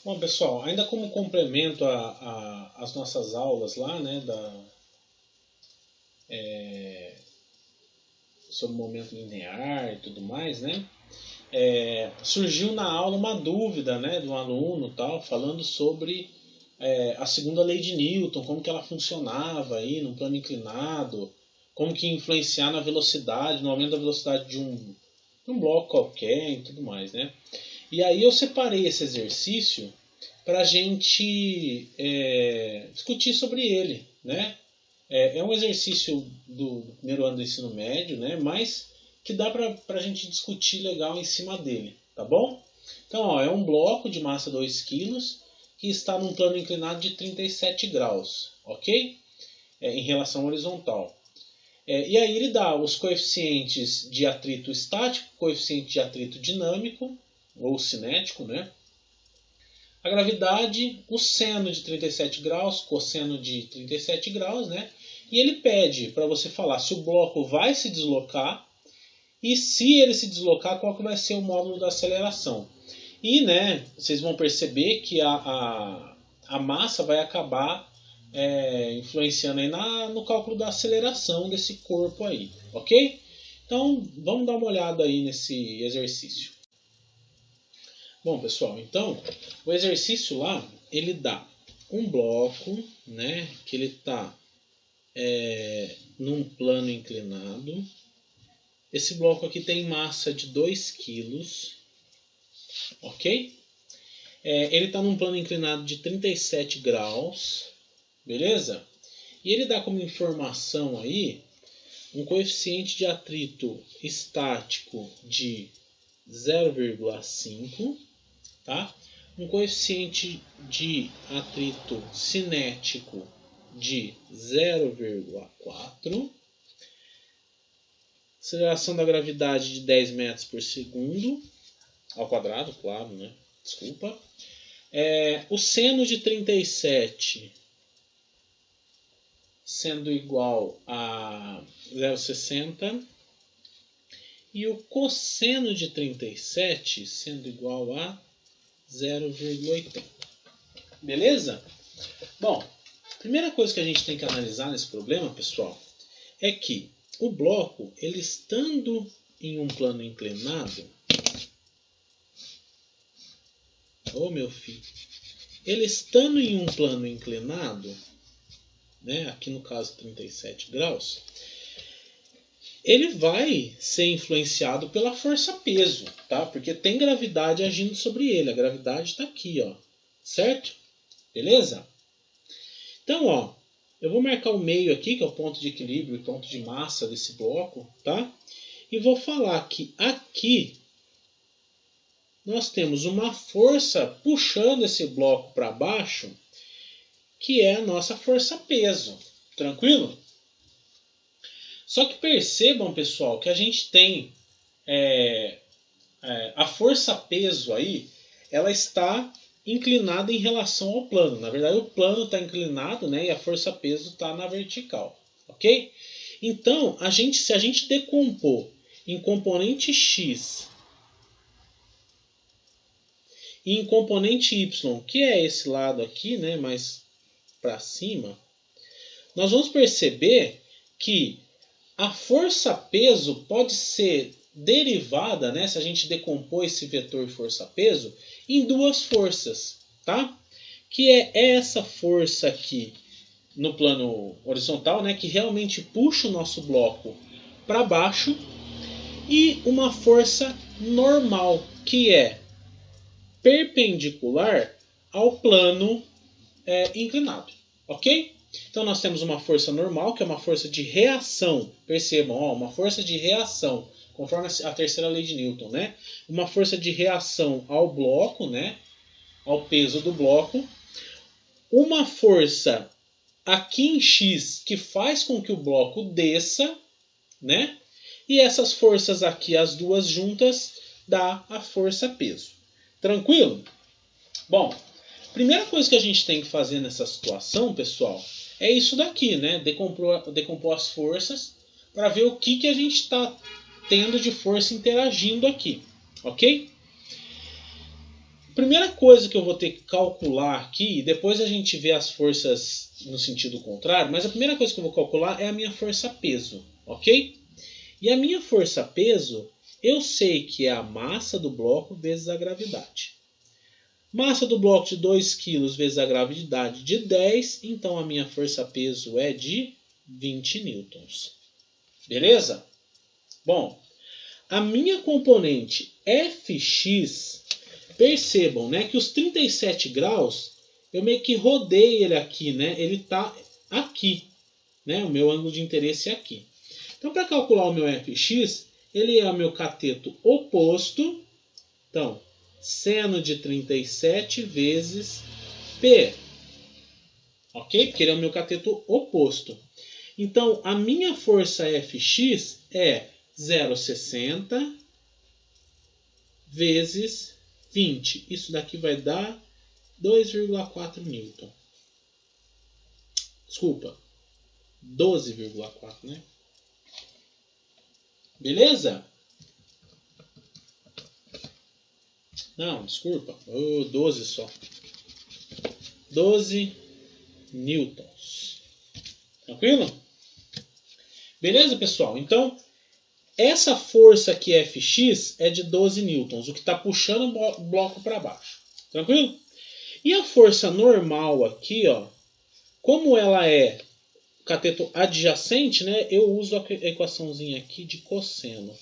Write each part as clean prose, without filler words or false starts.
Bom, pessoal, ainda como complemento às nossas aulas lá, né, sobre o momento linear e tudo mais, né, surgiu na aula uma dúvida, né, de um aluno tal, falando sobre a segunda lei de Newton, como que ela funcionava aí no plano inclinado, como que influenciar na velocidade, no aumento da velocidade de um bloco qualquer e tudo mais, né. E aí eu separei esse exercício para a gente discutir sobre ele, né? É um exercício do primeiro ano do ensino médio, né? Mas que dá para a gente discutir legal em cima dele, tá bom? Então, ó, é um bloco de massa 2 kg que está num plano inclinado de 37 graus, ok? Em relação horizontal. E aí ele dá os coeficientes de atrito estático, coeficiente de atrito dinâmico, ou cinético, né? A gravidade, o seno de 37 graus, cosseno de 37 graus, né? E ele pede para você falar se o bloco vai se deslocar e se ele se deslocar, qual que vai ser o módulo da aceleração. E, né, vocês vão perceber que a massa vai acabar influenciando aí no cálculo da aceleração desse corpo aí, ok? Então, vamos dar uma olhada aí nesse exercício. Bom, pessoal, então o exercício lá ele dá um bloco, né, que ele está num plano inclinado. Esse bloco aqui tem massa de 2 kg, ok? Ele está num plano inclinado de 37 graus, beleza? E ele dá como informação aí um coeficiente de atrito estático de 0,5, tá? Um coeficiente de atrito cinético de 0,4, aceleração da gravidade de 10 metros por segundo, ao quadrado, claro, né? Desculpa. O seno de 37 sendo igual a 0,60 e o cosseno de 37 sendo igual a 0,80. Beleza? Bom, a primeira coisa que a gente tem que analisar nesse problema, pessoal, é que o bloco, ele estando em um plano inclinado, meu filho, ele estando em um plano inclinado, né, aqui no caso 37 graus, ele vai ser influenciado pela força-peso, tá? Porque tem gravidade agindo sobre ele. A gravidade está aqui, ó, certo? Beleza? Então, ó, eu vou marcar o meio aqui, que é o ponto de equilíbrio e ponto de massa desse bloco, tá? E vou falar que aqui nós temos uma força puxando esse bloco para baixo, que é a nossa força-peso. Tranquilo? Só que percebam, pessoal, que a gente tem a força-peso aí, ela está inclinada em relação ao plano. Na verdade, o plano está inclinado, né, e a força-peso está na vertical. Ok? Então, se a gente decompor em componente x e em componente y, que é esse lado aqui, né, mais para cima, nós vamos perceber que a força-peso pode ser derivada, né, se a gente decompor esse vetor força-peso, em duas forças, tá? Que é essa força aqui no plano horizontal, né, que realmente puxa o nosso bloco para baixo, e uma força normal, que é perpendicular ao plano inclinado, ok? Então nós temos uma força normal, que é uma força de reação. Percebam, ó, uma força de reação, conforme a terceira lei de Newton, né? Uma força de reação ao bloco, né? Ao peso do bloco. Uma força aqui em x que faz com que o bloco desça, né? E essas forças aqui, as duas juntas, dá a força-peso. Tranquilo? Bom, primeira coisa que a gente tem que fazer nessa situação, pessoal, é isso daqui, né? Decompor as forças para ver o que a gente está tendo de força interagindo aqui, ok? primeira coisa que eu vou ter que calcular aqui, depois a gente vê as forças no sentido contrário, mas a primeira coisa que eu vou calcular é a minha força-peso, ok? E a minha força-peso, eu sei que é a massa do bloco vezes a gravidade. Massa do bloco de 2 kg vezes a gravidade de 10, então a minha força-peso é de 20 newtons. Beleza? Bom, a minha componente Fx, percebam, né, que os 37 graus, eu meio que rodei ele aqui, né? Ele está aqui, né? O meu ângulo de interesse é aqui. Então, para calcular o meu Fx, ele é o meu cateto oposto. Então, seno de 37 vezes P. Ok? Porque ele é o meu cateto oposto. Então, a minha força Fx é 0,60 vezes 20. Isso daqui vai dar 2,4 newton. Desculpa. 12,4, né? Beleza? Não, desculpa. 12 só. 12 newtons. Tranquilo? Beleza, pessoal? Então, essa força aqui Fx é de 12 newtons, o que está puxando o bloco para baixo. Tranquilo? E a força normal aqui, ó, como ela é cateto adjacente, né, eu uso a equaçãozinha aqui de cosseno.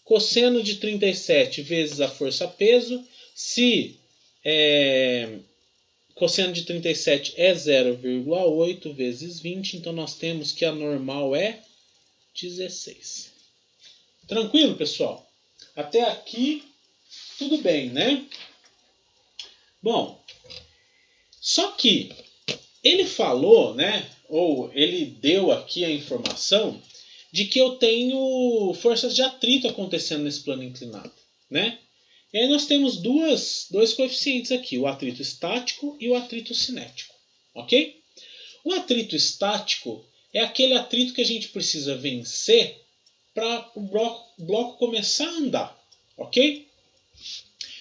Cosseno de 37 vezes a força-peso. Se cosseno de 37 é 0,8 vezes 20, então nós temos que a normal é 16. Tranquilo, pessoal? Até aqui, tudo bem, né? Bom, só que ele falou, né, ou ele deu aqui a informação de que eu tenho forças de atrito acontecendo nesse plano inclinado, né? E aí nós temos dois coeficientes aqui, o atrito estático e o atrito cinético, ok? O atrito estático é aquele atrito que a gente precisa vencer para o bloco começar a andar, ok?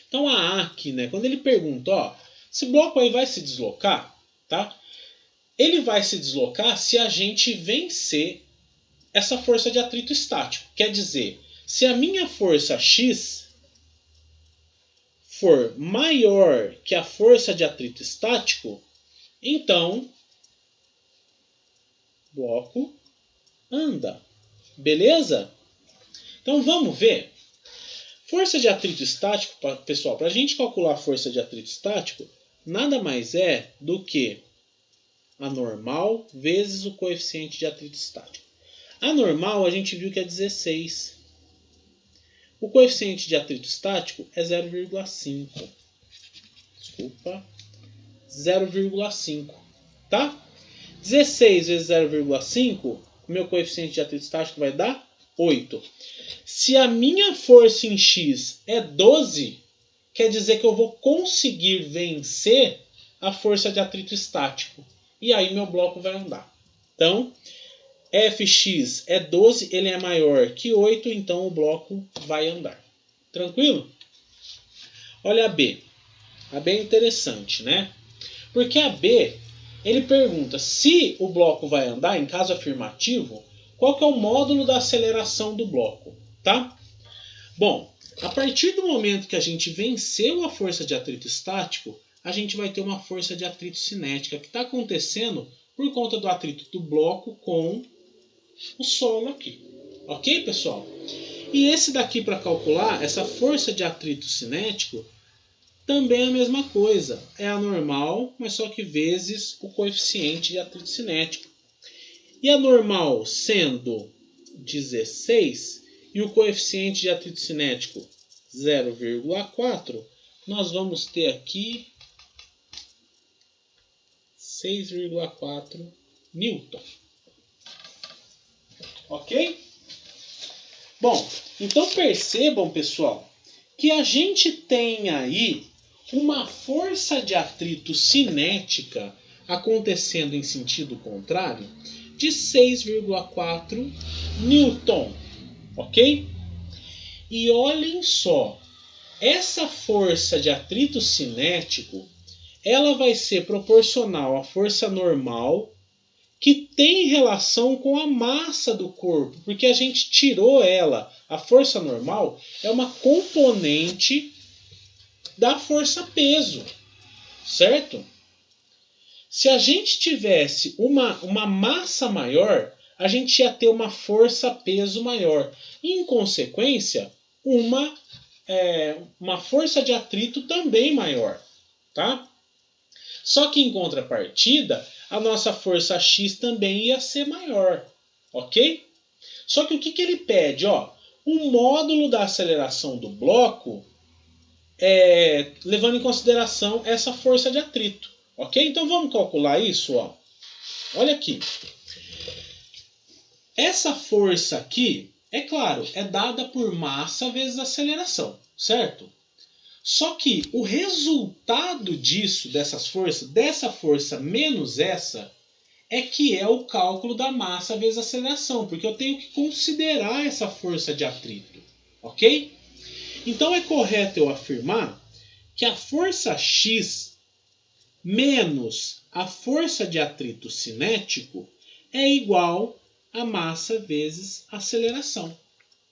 Então a aqui, né, quando ele pergunta, ó, esse bloco aí vai se deslocar, tá? Ele vai se deslocar se a gente vencer essa força de atrito estático. Quer dizer, se a minha força X for maior que a força de atrito estático, então o bloco anda. Beleza? Então vamos ver. Força de atrito estático, pessoal, para a gente calcular a força de atrito estático, nada mais é do que a normal vezes o coeficiente de atrito estático. A normal a gente viu que é 16. O coeficiente de atrito estático é 0,5. Desculpa. 0,5. Tá? 16 vezes 0,5, o meu coeficiente de atrito estático vai dar 8. Se a minha força em X é 12, quer dizer que eu vou conseguir vencer a força de atrito estático. E aí meu bloco vai andar. Então, Fx é 12, ele é maior que 8, então o bloco vai andar. Tranquilo? Olha a B. A B é interessante, né? Porque a B, ele pergunta se o bloco vai andar, em caso afirmativo, qual que é o módulo da aceleração do bloco, tá? Bom, a partir do momento que a gente venceu a força de atrito estático, a gente vai ter uma força de atrito cinética que está acontecendo por conta do atrito do bloco com o solo aqui. Ok, pessoal? E esse daqui, para calcular, essa força de atrito cinético, também é a mesma coisa. É a normal, mas só que vezes o coeficiente de atrito cinético. E a normal sendo 16 e o coeficiente de atrito cinético 0,4, nós vamos ter aqui 6,4 newton. Ok? Bom, então percebam, pessoal, que a gente tem aí uma força de atrito cinética acontecendo em sentido contrário de 6,4 newton, ok? E olhem só, essa força de atrito cinético, ela vai ser proporcional à força normal, que tem relação com a massa do corpo, porque a gente tirou ela. A força normal é uma componente da força peso, certo? Se a gente tivesse uma massa maior, a gente ia ter uma força-peso maior. Em consequência, uma força de atrito também maior. Tá? Só que em contrapartida, a nossa força X também ia ser maior. Ok? Só que o que ele pede? Ó, o módulo da aceleração do bloco levando em consideração essa força de atrito. Ok? Então vamos calcular isso. Ó. Olha aqui. Essa força aqui, é claro, é dada por massa vezes aceleração, certo? Só que o resultado disso, dessas forças, dessa força menos essa, é que é o cálculo da massa vezes aceleração, porque eu tenho que considerar essa força de atrito, ok? Então é correto eu afirmar que a força X menos a força de atrito cinético é igual a massa vezes aceleração,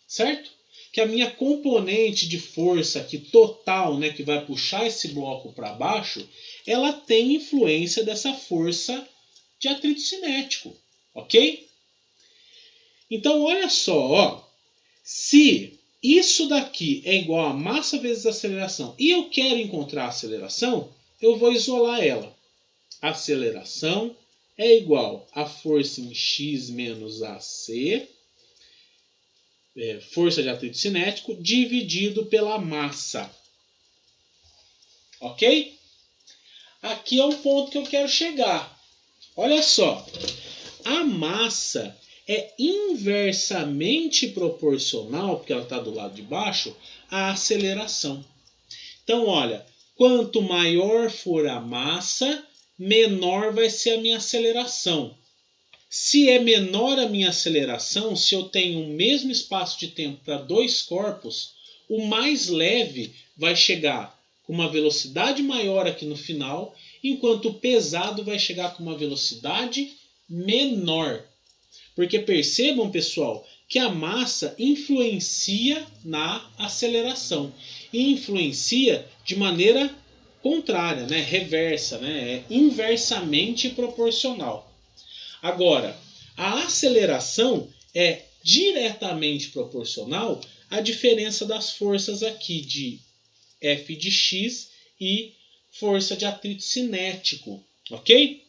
certo? Que a minha componente de força aqui total, né, que vai puxar esse bloco para baixo, ela tem influência dessa força de atrito cinético, ok? Então olha só, ó, se isso daqui é igual a massa vezes aceleração e eu quero encontrar a aceleração, eu vou isolar ela. A aceleração é igual a força em x menos AC, força de atrito cinético, dividido pela massa. Ok? Aqui é um ponto que eu quero chegar. Olha só. A massa é inversamente proporcional, porque ela está do lado de baixo, à aceleração. Então, olha, quanto maior for a massa, menor vai ser a minha aceleração. Se é menor a minha aceleração, se eu tenho o mesmo espaço de tempo para dois corpos, o mais leve vai chegar com uma velocidade maior aqui no final, enquanto o pesado vai chegar com uma velocidade menor. Porque percebam, pessoal, que a massa influencia na aceleração. E influencia de maneira contrária, né? Reversa, né? É inversamente proporcional. Agora, a aceleração é diretamente proporcional à diferença das forças aqui de F de x e força de atrito cinético, ok?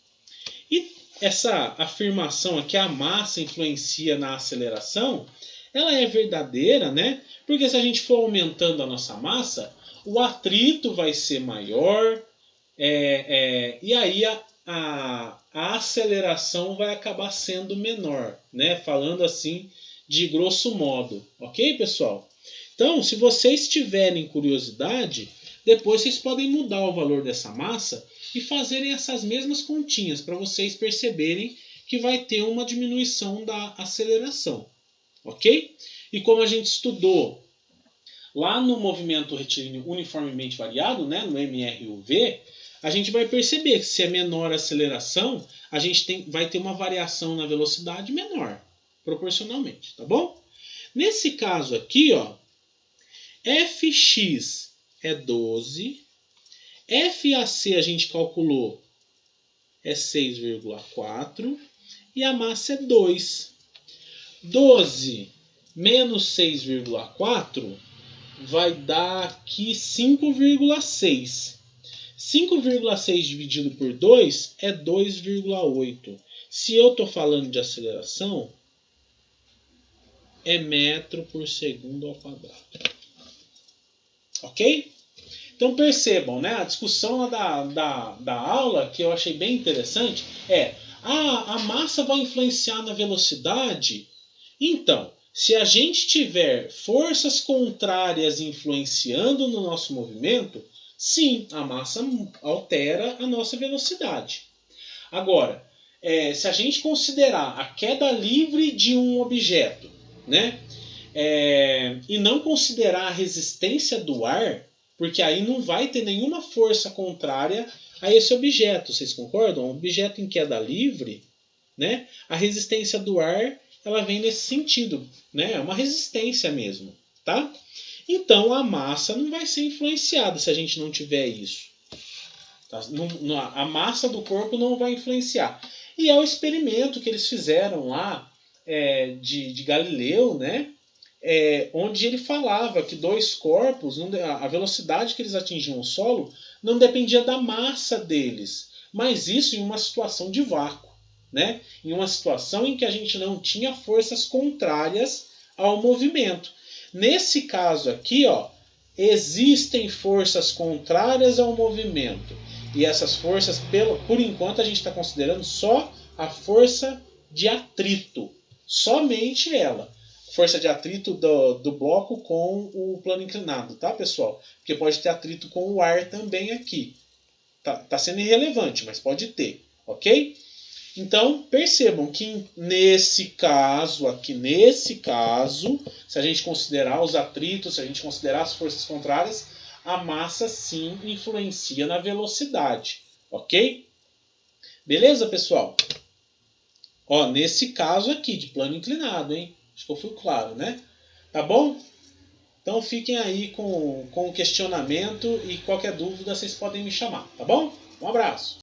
E essa afirmação aqui, a massa influencia na aceleração, ela é verdadeira, né? Porque se a gente for aumentando a nossa massa, o atrito vai ser maior, e aí a aceleração vai acabar sendo menor, né? Falando assim de grosso modo, ok, pessoal? Então, se vocês tiverem curiosidade, depois vocês podem mudar o valor dessa massa e fazerem essas mesmas continhas para vocês perceberem que vai ter uma diminuição da aceleração, ok? E como a gente estudou lá no movimento retilíneo uniformemente variado, né, no MRUV, a gente vai perceber que se é menor a aceleração, a gente vai ter uma variação na velocidade menor, proporcionalmente, tá bom? Nesse caso aqui, ó, Fx é 12, FAC a gente calculou é 6,4 e a massa é 2. 12 menos 6,4 vai dar aqui 5,6. 5,6 dividido por 2 é 2,8. Se eu estou falando de aceleração, é metro por segundo ao quadrado. Ok? Então percebam, né? A discussão da aula, que eu achei bem interessante, a massa vai influenciar na velocidade? Então, se a gente tiver forças contrárias influenciando no nosso movimento, sim, a massa altera a nossa velocidade. Agora, se a gente considerar a queda livre de um objeto, né? e não considerar a resistência do ar, porque aí não vai ter nenhuma força contrária a esse objeto. Vocês concordam? Um objeto em queda livre, né? A resistência do ar ela vem nesse sentido, né? É uma resistência mesmo, tá? Então a massa não vai ser influenciada se a gente não tiver isso. Tá? A massa do corpo não vai influenciar. E é o experimento que eles fizeram lá de Galileu, né? Onde ele falava que dois corpos, a velocidade que eles atingiam o solo não dependia da massa deles, mas isso em uma situação de vácuo, né? Em uma situação em que a gente não tinha forças contrárias ao movimento. Nesse caso aqui, ó, existem forças contrárias ao movimento. E essas forças, por enquanto, a gente está considerando só a força de atrito. Somente ela. Força de atrito do bloco com o plano inclinado, tá, pessoal? Porque pode ter atrito com o ar também aqui. Tá sendo irrelevante, mas pode ter, ok? Então, percebam que nesse caso, se a gente considerar os atritos, se a gente considerar as forças contrárias, a massa sim influencia na velocidade, ok? Beleza, pessoal? Ó, nesse caso aqui, de plano inclinado, hein? Acho que eu fui claro, né? Tá bom? Então fiquem aí com o questionamento e qualquer dúvida vocês podem me chamar, tá bom? Um abraço!